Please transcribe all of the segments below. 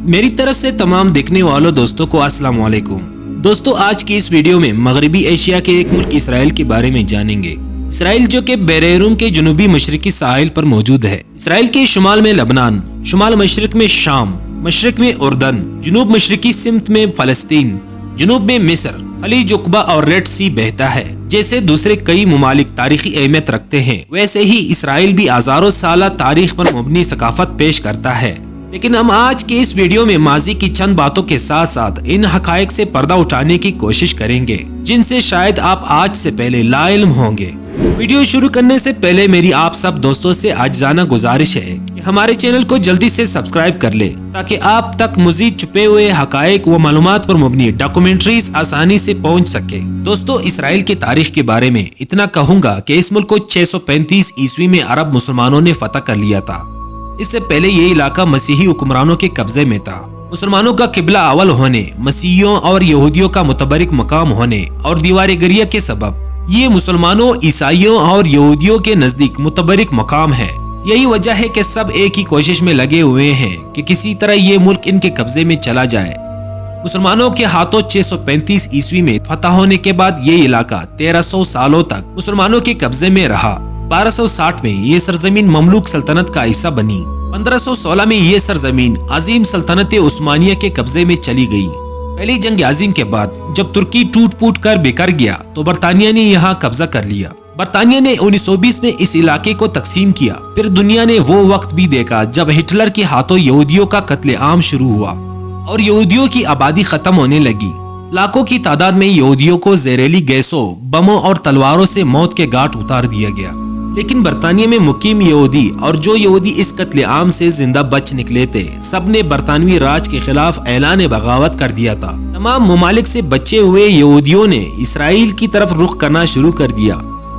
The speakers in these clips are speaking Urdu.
میری طرف سے تمام دیکھنے والوں دوستوں کو السلام علیکم۔ دوستوں، آج کی اس ویڈیو میں مغربی ایشیا کے ایک ملک اسرائیل کے بارے میں جانیں گے۔ اسرائیل جو کہ بحیرروم کے جنوبی مشرقی ساحل پر موجود ہے۔ اسرائیل کے شمال میں لبنان، شمال مشرق میں شام، مشرق میں اردن، جنوب مشرقی سمت میں فلسطین، جنوب میں مصر، خلیج عقبہ اور ریڈ سی بہتا ہے۔ جیسے دوسرے کئی ممالک تاریخی اہمیت رکھتے ہیں، ویسے ہی اسرائیل بھی ہزاروں سالہ تاریخ پر مبنی ثقافت پیش کرتا ہے۔ لیکن ہم آج کے اس ویڈیو میں ماضی کی چند باتوں کے ساتھ ساتھ ان حقائق سے پردہ اٹھانے کی کوشش کریں گے جن سے شاید آپ آج سے پہلے لا علم ہوں گے۔ ویڈیو شروع کرنے سے پہلے میری آپ سب دوستوں سے عاجزانہ گزارش ہے کہ ہمارے چینل کو جلدی سے سبسکرائب کر لیں تاکہ آپ تک مزید چھپے ہوئے حقائق و معلومات پر مبنی ڈاکومنٹریز آسانی سے پہنچ سکے۔ دوستوں، اسرائیل کی تاریخ کے بارے میں اتنا کہوں گا کہ اس ملک کو 635 عیسوی میں عرب مسلمانوں نے فتح کر لیا تھا۔ اس سے پہلے یہ علاقہ مسیحی حکمرانوں کے قبضے میں تھا۔ مسلمانوں کا قبلہ اول ہونے، مسیحیوں اور یہودیوں کا متبرک مقام ہونے اور دیوار گریہ کے سبب یہ مسلمانوں، عیسائیوں اور یہودیوں کے نزدیک متبرک مقام ہے۔ یہی وجہ ہے کہ سب ایک ہی کوشش میں لگے ہوئے ہیں کہ کسی طرح یہ ملک ان کے قبضے میں چلا جائے۔ مسلمانوں کے ہاتھوں 635 عیسوی میں فتح ہونے کے بعد یہ علاقہ 1300 سالوں تک مسلمانوں کے قبضے میں رہا۔ 1260 میں یہ سرزمین مملوک سلطنت کا حصہ بنی۔ 1516 میں یہ سرزمین عظیم سلطنت عثمانیہ کے قبضے میں چلی گئی۔ پہلی جنگ عظیم کے بعد جب ترکی ٹوٹ پوٹ کر بکھر گیا تو برطانیہ نے یہاں قبضہ کر لیا۔ برطانیہ نے 1920 میں اس علاقے کو تقسیم کیا۔ پھر دنیا نے وہ وقت بھی دیکھا جب ہٹلر کے ہاتھوں یہودیوں کا قتل عام شروع ہوا اور یہودیوں کی آبادی ختم ہونے لگی۔ لاکھوں کی تعداد میں یہودیوں کو زہریلی گیسوں، بموں اور تلواروں سے موت کے گھاٹ اتار دیا گیا۔ لیکن برطانیہ میں مقیم یہودی اور جو یہودی اس قتل عام سے زندہ بچ نکلے تھے، سب نے برطانوی راج کے خلاف اعلان بغاوت کر دیا تھا۔ تمام ممالک سے بچے ہوئے یہودیوں نے اسرائیل کی طرف رخ کرنا شروع کر دیا۔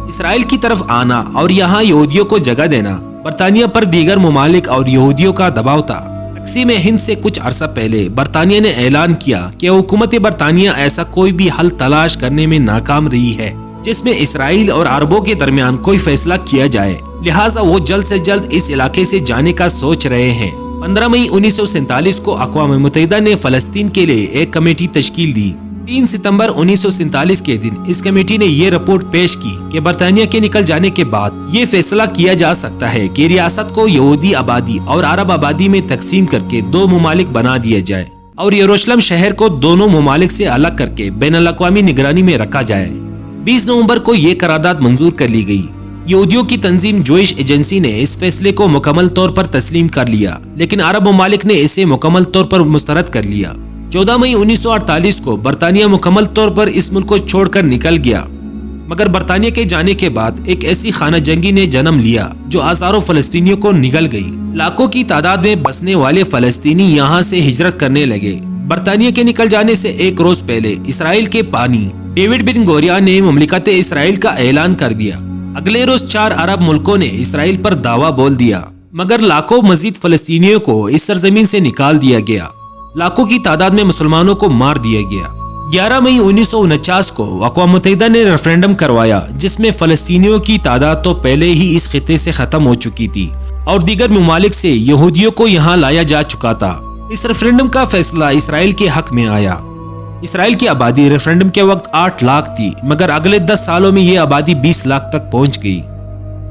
اسرائیل کی طرف آنا اور یہاں یہودیوں کو جگہ دینا برطانیہ پر دیگر ممالک اور یہودیوں کا دباؤ تھا۔ تقسیم ہند سے کچھ عرصہ پہلے برطانیہ نے اعلان کیا کہ حکومت برطانیہ ایسا کوئی بھی حل تلاش کرنے میں ناکام رہی ہے جس میں اسرائیل اور عربوں کے درمیان کوئی فیصلہ کیا جائے، لہٰذا وہ جلد سے جلد اس علاقے سے جانے کا سوچ رہے ہیں۔ 15 مئی 1947 کو اقوام متحدہ نے فلسطین کے لیے ایک کمیٹی تشکیل دی۔ 3 ستمبر 1947 کے دن اس کمیٹی نے یہ رپورٹ پیش کی کہ برطانیہ کے نکل جانے کے بعد یہ فیصلہ کیا جا سکتا ہے کہ ریاست کو یہودی آبادی اور عرب آبادی میں تقسیم کر کے 2 ممالک بنا دیا جائے اور یروشلم شہر کو دونوں ممالک سے الگ کر کے بین الاقوامی نگرانی میں رکھا جائے۔ 20 نومبر کو یہ قرارداد منظور کر لی گئی۔ یہودیوں کی تنظیم جوئش ایجنسی نے اس فیصلے کو مکمل طور پر تسلیم کر لیا، لیکن عرب ممالک نے اسے مکمل طور پر مسترد کر لیا۔ 14 مئی 1948 کو برطانیہ مکمل طور پر اس ملک کو چھوڑ کر نکل گیا، مگر برطانیہ کے جانے کے بعد ایک ایسی خانہ جنگی نے جنم لیا جو ہزاروں فلسطینیوں کو نگل گئی۔ لاکھوں کی تعداد میں بسنے والے فلسطینی یہاں سے ہجرت کرنے لگے۔ برطانیہ کے نکل جانے سے ایک روز پہلے اسرائیل کے بانی ڈیوڈ بن گوریا نے مملکت اسرائیل کا اعلان کر دیا۔ اگلے روز 4 عرب ملکوں نے اسرائیل پر دعویٰ بول دیا، مگر لاکھوں مزید فلسطینیوں کو اس سرزمین سے نکال دیا گیا۔ لاکھوں کی تعداد میں مسلمانوں کو مار دیا گیا۔ 11 مئی 1949 کو اقوام متحدہ نے ریفرینڈم کروایا جس میں فلسطینیوں کی تعداد تو پہلے ہی اس خطے سے ختم ہو چکی تھی اور دیگر ممالک سے یہودیوں کو یہاں لایا جا چکا تھا۔ اس ریفرینڈم کا فیصلہ اسرائیل کے حق میں آیا۔ اسرائیل کی آبادی ریفرینڈم کے وقت 8 لاکھ تھی، مگر اگلے 10 سالوں میں یہ آبادی 20 لاکھ تک پہنچ گئی۔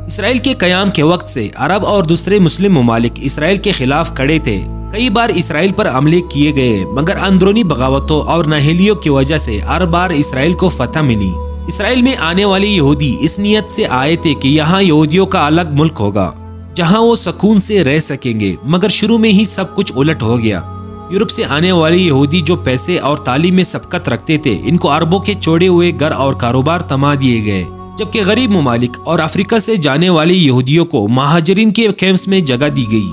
اسرائیل کے قیام کے وقت سے عرب اور دوسرے مسلم ممالک اسرائیل کے خلاف کھڑے تھے۔ کئی بار اسرائیل پر حملے کیے گئے، مگر اندرونی بغاوتوں اور نااہلیوں کی وجہ سے ہر بار اسرائیل کو فتح ملی۔ اسرائیل میں آنے والے یہودی اس نیت سے آئے تھے کہ یہاں یہودیوں کا الگ ملک ہوگا جہاں وہ سکون سے رہ سکیں گے، مگر شروع میں ہی سب کچھ الٹ ہو گیا۔ یورپ سے آنے والے یہودی جو پیسے اور تعلیم میں سبقت رکھتے تھے، ان کو عربوں کے چھوڑے ہوئے گھر اور کاروبار تما دیے گئے، جبکہ غریب ممالک اور افریقہ سے جانے والے یہودیوں کو مہاجرین کے کیمپس میں جگہ دی گئی۔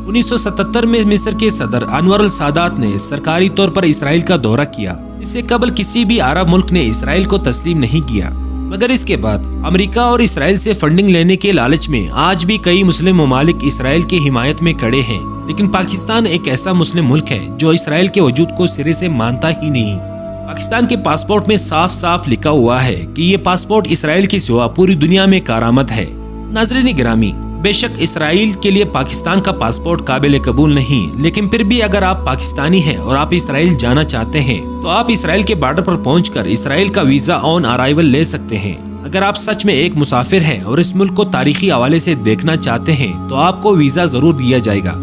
1977 میں مصر کے صدر انور السادات نے سرکاری طور پر اسرائیل کا دورہ کیا۔ اس سے قبل کسی بھی عرب ملک نے اسرائیل کو تسلیم نہیں کیا، مگر اس کے بعد امریکہ اور اسرائیل سے فنڈنگ لینے کے لالچ میں آج بھی کئی مسلم ممالک اسرائیل کی حمایت میں کھڑے ہیں۔ لیکن پاکستان ایک ایسا مسلم ملک ہے جو اسرائیل کے وجود کو سرے سے مانتا ہی نہیں۔ پاکستان کے پاسپورٹ میں صاف صاف لکھا ہوا ہے کہ یہ پاسپورٹ اسرائیل کے سوا پوری دنیا میں کارآمد ہے۔ ناظرین گرامی، بے شک اسرائیل کے لیے پاکستان کا پاسپورٹ قابل قبول نہیں، لیکن پھر بھی اگر آپ پاکستانی ہیں اور آپ اسرائیل جانا چاہتے ہیں تو آپ اسرائیل کے بارڈر پر پہنچ کر اسرائیل کا ویزا آن ارائیول لے سکتے ہیں۔ اگر آپ سچ میں ایک مسافر ہیں اور اس ملک کو تاریخی حوالے سے دیکھنا چاہتے ہیں تو آپ کو ویزا ضرور دیا جائے گا۔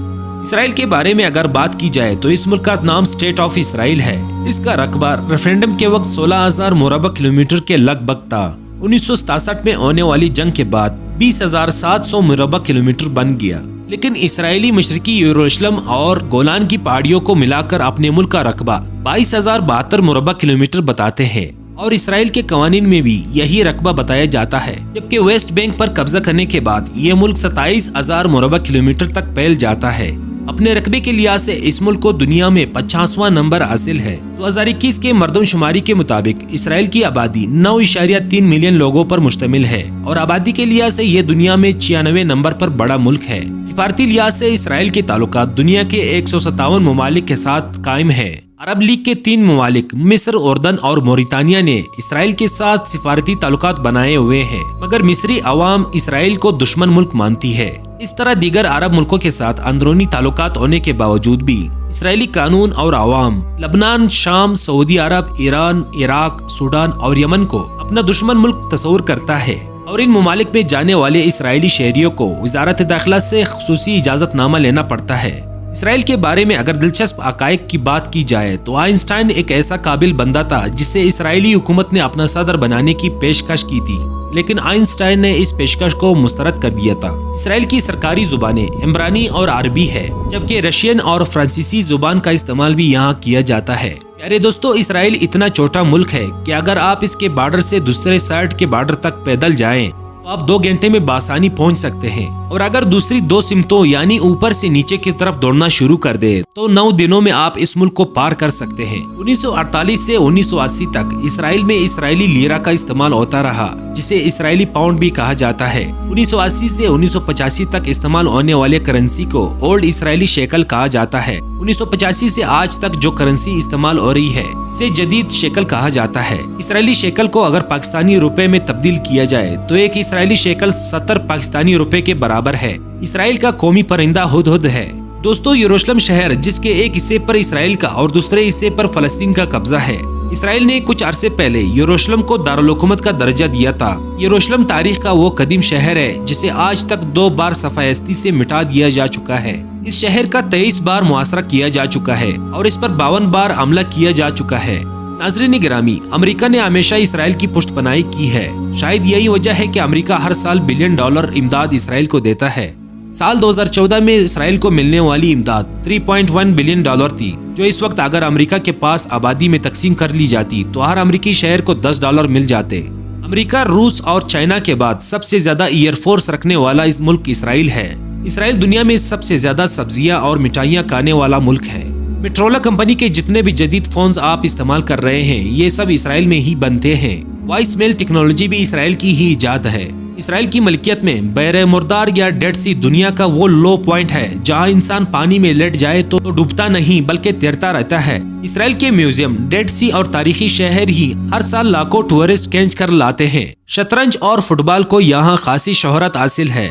اسرائیل کے بارے میں اگر بات کی جائے تو اس ملک کا نام اسٹیٹ آف اسرائیل ہے۔ اس کا رقبہ ریفرینڈم کے وقت 16,000 مربع کلومیٹر کے لگ بھگ تھا۔ 1967 میں ہونے والی جنگ کے بعد 20,700 مربع کلومیٹر بن گیا، لیکن اسرائیلی مشرقی یروشلم اور گولان کی پہاڑیوں کو ملا کر اپنے ملک کا رقبہ 22,072 مربع کلومیٹر بتاتے ہیں، اور اسرائیل کے قوانین میں بھی یہی رقبہ بتایا جاتا ہے، جبکہ ویسٹ بینک پر قبضہ کرنے کے بعد یہ ملک 27,000 مربع کلومیٹر تک پھیل جاتا ہے۔ اپنے رقبے کے لحاظ سے اس ملک کو دنیا میں 50واں نمبر حاصل ہے۔ 2021 کے مردم شماری کے مطابق اسرائیل کی آبادی 9.3 ملین لوگوں پر مشتمل ہے، اور آبادی کے لحاظ سے یہ دنیا میں 96 نمبر پر بڑا ملک ہے۔ سفارتی لحاظ سے اسرائیل کے تعلقات دنیا کے 157 ممالک کے ساتھ قائم ہے۔ عرب لیگ کے 3 ممالک مصر، اردن اور موریتانیہ نے اسرائیل کے ساتھ سفارتی تعلقات بنائے ہوئے ہیں، مگر مصری عوام اسرائیل کو دشمن ملک مانتی ہے۔ اس طرح دیگر عرب ملکوں کے ساتھ اندرونی تعلقات ہونے کے باوجود بھی اسرائیلی قانون اور عوام لبنان، شام، سعودی عرب، ایران، عراق، سوڈان اور یمن کو اپنا دشمن ملک تصور کرتا ہے، اور ان ممالک میں جانے والے اسرائیلی شہریوں کو وزارت داخلہ سے خصوصی اجازت نامہ لینا پڑتا ہے۔ اسرائیل کے بارے میں اگر دلچسپ حقائق کی بات کی جائے تو آئنسٹائن ایک ایسا قابل بندہ تھا جسے اسرائیلی حکومت نے اپنا صدر بنانے کی پیشکش کی تھی، لیکن آئنسٹائن نے اس پیشکش کو مسترد کر دیا تھا۔ اسرائیل کی سرکاری زبانیں عبرانی اور عربی ہے، جبکہ رشین اور فرانسیسی زبان کا استعمال بھی یہاں کیا جاتا ہے۔ پیارے دوستو، اسرائیل اتنا چھوٹا ملک ہے کہ اگر آپ اس کے بارڈر سے دوسرے سائڈ کے بارڈر تک پیدل جائیں تو آپ 2 گھنٹے میں بآسانی پہنچ سکتے ہیں، اور اگر دوسری 2 سمتوں یعنی اوپر سے نیچے کی طرف دوڑنا شروع کر دے تو 9 دنوں میں آپ اس ملک کو پار کر سکتے ہیں۔ 1948 سے 1980 تک اسرائیل میں اسرائیلی لیرہ کا استعمال ہوتا رہا، جسے اسرائیلی پاؤنڈ بھی کہا جاتا ہے۔ 1980 سے 1985 تک استعمال ہونے والے کرنسی کو اولڈ اسرائیلی شیکل کہا جاتا ہے۔ 1985 سے آج تک جو کرنسی استعمال ہو رہی ہے اسے جدید شیکل کہا جاتا ہے۔ اسرائیلی شیکل کو اگر پاکستانی روپے میں تبدیل کیا جائے تو ایک اسرائیلی شیکل 70 پاکستانی روپے کے برابر ہے۔ اسرائیل کا قومی پرندہ ہدہد ہے۔ دوستو، یروشلم شہر جس کے ایک حصے پر اسرائیل کا اور دوسرے حصے پر فلسطین کا قبضہ ہے، اسرائیل نے کچھ عرصے پہلے یروشلم کو دارالحکومت کا درجہ دیا تھا۔ یروشلم تاریخ کا وہ قدیم شہر ہے جسے آج تک 2 بار صفحہ سے مٹا دیا جا چکا ہے۔ اس شہر کا 23 بار محاصرہ کیا جا چکا ہے اور اس پر 52 بار حملہ کیا جا چکا ہے۔ ناظرین گرامی، امریکہ نے ہمیشہ اسرائیل کی پشت پناہی کی ہے۔ شاید یہی وجہ ہے کہ امریکہ ہر سال $1 بلین امداد اسرائیل کو دیتا ہے۔ سال 2014 میں اسرائیل کو ملنے والی امداد $3.1 بلین تھی، جو اس وقت اگر امریکہ کے پاس آبادی میں تقسیم کر لی جاتی تو ہر امریکی شہر کو $10 مل جاتے۔ امریکہ، روس اور چائنا کے بعد سب سے زیادہ ایئر فورس رکھنے والا اس ملک اسرائیل ہے۔ اسرائیل دنیا میں سب سے زیادہ سبزیاں اور مٹھائیاں کھانے والا ملک ہے۔ میٹرولا کمپنی کے جتنے بھی جدید فونز آپ استعمال کر رہے ہیں یہ سب اسرائیل میں ہی بنتے ہیں۔ وائس میل ٹیکنالوجی بھی اسرائیل کی ہی ایجاد ہے۔ اسرائیل کی ملکیت میں بحر مردار یا ڈیڈ سی دنیا کا وہ لو پوائنٹ ہے جہاں انسان پانی میں لیٹ جائے تو ڈوبتا نہیں بلکہ تیرتا رہتا ہے۔ اسرائیل کے میوزیم، ڈیڈ سی اور تاریخی شہر ہی ہر سال لاکھوں ٹورسٹ کھینچ کر لاتے ہیں۔ شطرنج اور فٹ بال کو یہاں خاصی شہرت حاصل ہے۔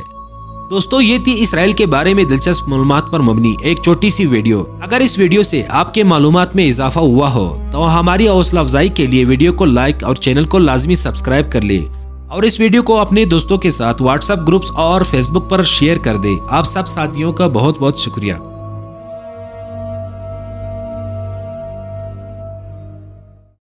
دوستو، یہ تھی اسرائیل کے بارے میں دلچسپ معلومات پر مبنی ایک چھوٹی سی ویڈیو۔ اگر اس ویڈیو سے آپ کے معلومات میں اضافہ ہوا ہو تو ہماری حوصلہ افزائی کے لیے ویڈیو کو لائک اور چینل کو لازمی سبسکرائب کر لیں، اور اس ویڈیو کو اپنے دوستوں کے ساتھ واٹس ایپ گروپس اور فیس بک پر شیئر کر دیں۔ آپ سب ساتھیوں کا بہت بہت شکریہ۔